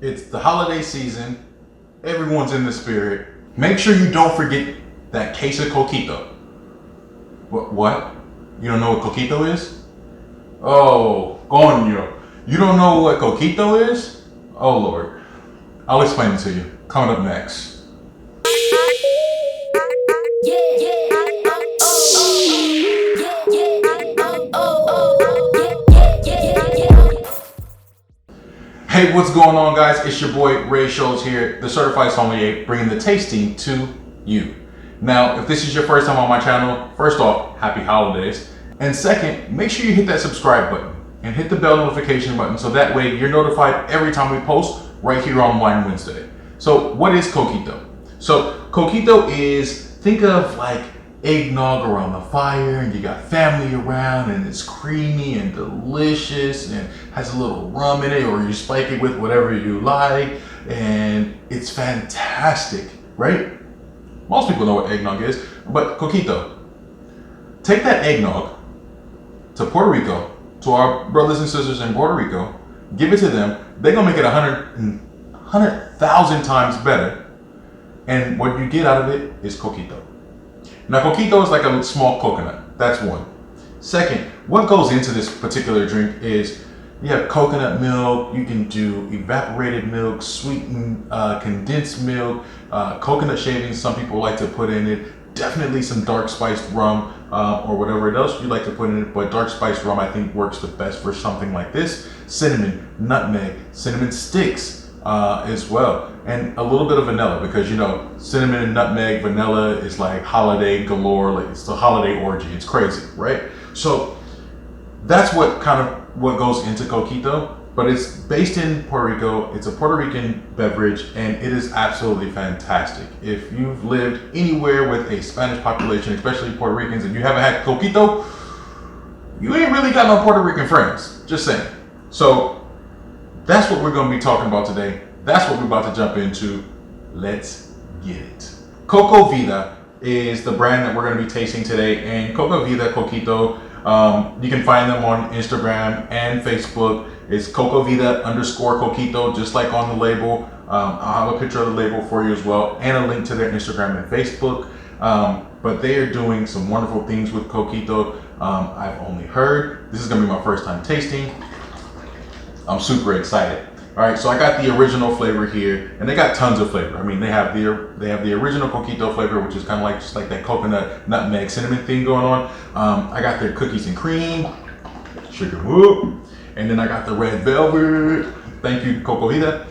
It's the holiday season. Everyone's in the spirit. Make sure you don't forget that case of Coquito. What? You don't know what Coquito is? Oh, coño. You don't know what Coquito is? Oh, Lord. I'll explain it to you. Coming up next. Hey, what's going on, guys? It's your boy Ray Scholes here, the Certified Sommelier, bringing the tasting to you. Now, if this is your first time on my channel, first off, happy holidays. And second, make sure you hit that subscribe button and hit the bell notification button so that way you're notified every time we post right here on Wine Wednesday. So what is Coquito? So Coquito is, think of like eggnog around the fire, and you got family around, and it's creamy and delicious and has a little rum in it, or you spike it with whatever you like, and it's fantastic, right? Most people know what eggnog is, but Coquito, take that eggnog to Puerto Rico, to our brothers and sisters in Puerto Rico, give it to them, they're gonna make it 100,000 times better, and what you get out of it is Coquito. Now, Coquito is like a small coconut. That's one. Second, what goes into this particular drink is you have coconut milk, you can do evaporated milk, sweetened condensed milk, coconut shavings some people like to put in it, definitely some dark spiced rum or whatever else you like to put in it, but dark spiced rum I think works the best for something like this. Cinnamon, nutmeg, cinnamon sticks, as well, and a little bit of vanilla, because you know cinnamon and nutmeg, vanilla is like holiday galore, like it's a holiday orgy. It's crazy, right? So that's what goes into Coquito, but it's based in Puerto Rico. It's a Puerto Rican beverage, and it is absolutely fantastic. If you've lived anywhere with a Spanish population, especially Puerto Ricans, and you haven't had Coquito, you ain't really got no Puerto Rican friends. Just saying. So that's what we're going to be talking about today. That's what we're about to jump into. Let's get it. Cocovida is the brand that we're going to be tasting today, and Cocovida Coquito, you can find them on Instagram and Facebook. It's Cocovida_Coquito, just like on the label. I'll have a picture of the label for you as well, and a link to their Instagram and Facebook. But they are doing some wonderful things with Coquito. I've only heard. This is going to be my first time tasting. I'm super excited. All right, so I got the original flavor here, and they got tons of flavor. I mean, they have the original Coquito flavor, which is kind of like just like that coconut, nutmeg, cinnamon thing going on. I got their cookies and cream, sugar whoop, and then I got the red velvet. Thank you, Cocovida.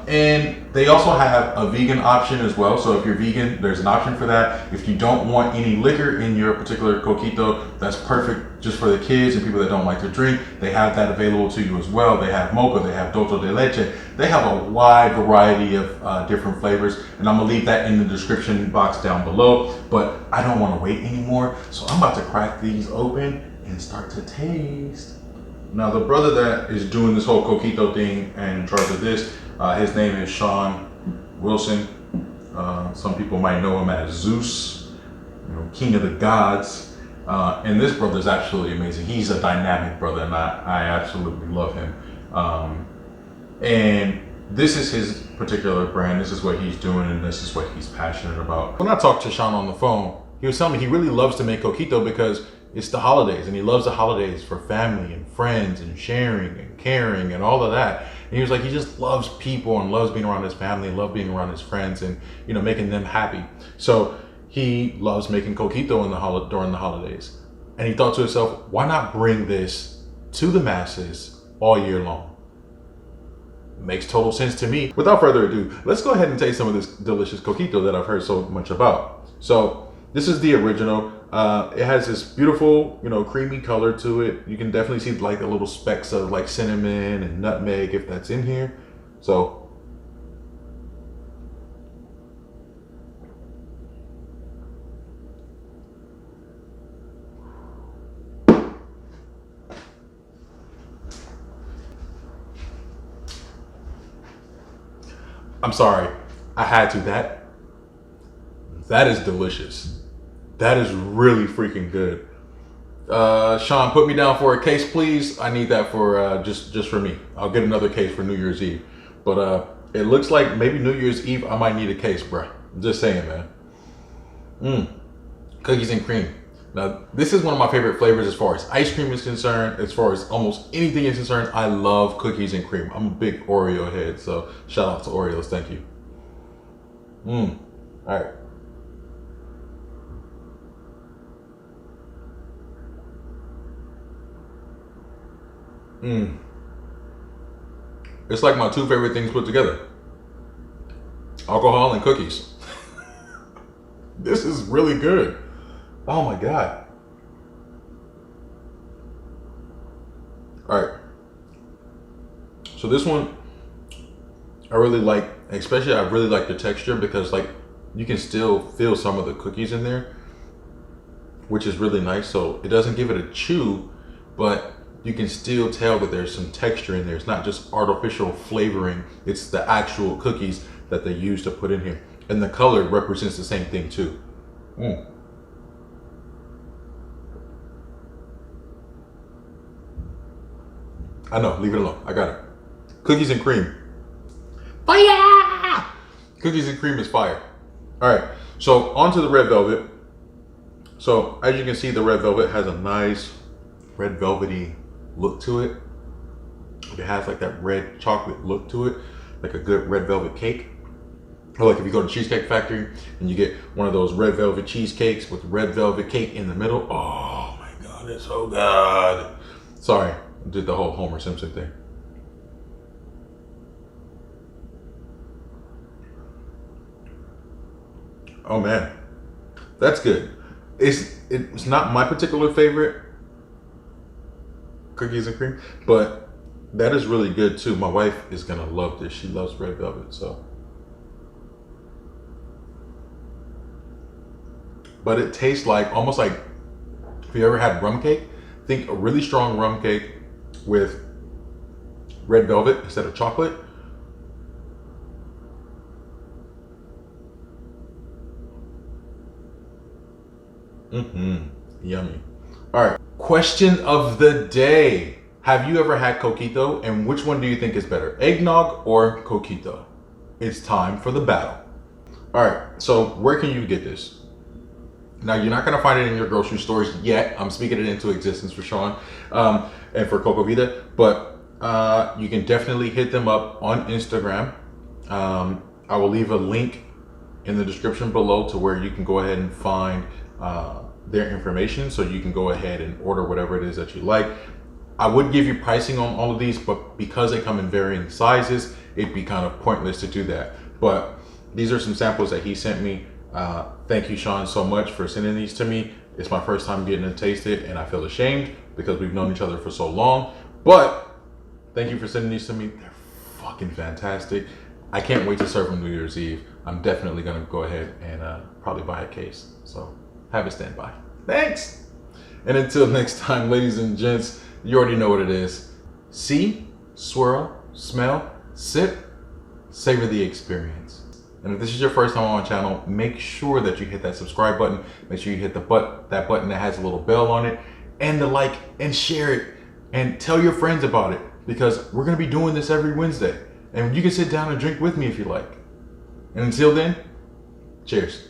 And they also have a vegan option as well. So if you're vegan, there's an option for that. If you don't want any liquor in your particular Coquito, that's perfect just for the kids and people that don't like to drink. They have that available to you as well. They have mocha, they have dulce de leche. They have a wide variety of different flavors, and I'm gonna leave that in the description box down below. But I don't want to wait anymore, so I'm about to crack these open and start to taste. Now, the brother that is doing this whole Coquito thing and in charge of this, his name is Sean Wilson. Some people might know him as Zeus, you know, King of the Gods. And this brother is absolutely amazing. He's a dynamic brother, and I absolutely love him. And this is his particular brand. This is what he's doing, and this is what he's passionate about. When I talked to Sean on the phone, he was telling me he really loves to make Coquito because it's the holidays, and he loves the holidays for family and friends and sharing and caring and all of that. And he was like, he just loves people and loves being around his family, and loves being around his friends, and you know, making them happy. So he loves making Coquito during the holidays. And he thought to himself, why not bring this to the masses all year long? Makes total sense to me. Without further ado, let's go ahead and taste some of this delicious Coquito that I've heard so much about. So this is the original. It has this beautiful, you know, creamy color to it. You can definitely see like the little specks of like cinnamon and nutmeg if that's in here. So I'm sorry, I had to. That is delicious. That is really freaking good. Sean, put me down for a case, please. I need that for just for me. I'll get another case for New Year's Eve. But it looks like maybe New Year's Eve I might need a case, bro. I'm just saying, man. Cookies and cream. Now, this is one of my favorite flavors as far as ice cream is concerned, as far as almost anything is concerned. I love cookies and cream. I'm a big Oreo head, so shout out to Oreos. Thank you. All right. It's like my two favorite things put together. Alcohol and cookies. This is really good. Oh my God. All right. So this one, I really like, especially I really like the texture because like you can still feel some of the cookies in there, which is really nice. So it doesn't give it a chew, but you can still tell that there's some texture in there. It's not just artificial flavoring. It's the actual cookies that they use to put in here. And the color represents the same thing too. I know, leave it alone. I got it. Cookies and cream. Fire! Cookies and cream is fire. All right, so onto the red velvet. So as you can see, the red velvet has a nice red velvety look to it. It has like that red chocolate look to it, like a good red velvet cake. Or like if you go to Cheesecake Factory and you get one of those red velvet cheesecakes with red velvet cake in the middle. Oh my God, it's so good. Sorry, I did the whole Homer Simpson thing. Oh man, that's good. It's not my particular favorite, cookies and cream, but that is really good too. My wife is gonna love this. She loves red velvet, so. But it tastes like, almost like, if you ever had rum cake, think a really strong rum cake with red velvet instead of chocolate. Yummy. All right, question of the day. Have you ever had coquito, and which one do you think is better, eggnog or coquito? It's time for the battle. All right, so where can you get this? Now, you're not gonna find it in your grocery stores yet. I'm speaking it into existence for Sean and for Cocovida, but you can definitely hit them up on Instagram. I will leave a link in the description below to where you can go ahead and find their information, so you can go ahead and order whatever it is that you like. I would give you pricing on all of these, but because they come in varying sizes, it'd be kind of pointless to do that. But these are some samples that he sent me. Thank you, Sean, so much for sending these to me. It's my first time getting to taste it, and I feel ashamed because we've known each other for so long. But thank you for sending these to me. They're fucking fantastic. I can't wait to serve them New Year's Eve. I'm definitely gonna go ahead and probably buy a case. So have it stand by. Thanks. And until next time, ladies and gents, you already know what it is. See, swirl, smell, sip, savor the experience. And if this is your first time on my channel, make sure that you hit that subscribe button. Make sure you hit that button that has a little bell on it, and the like, and share it, and tell your friends about it, because we're gonna be doing this every Wednesday. And you can sit down and drink with me if you like. And until then, cheers.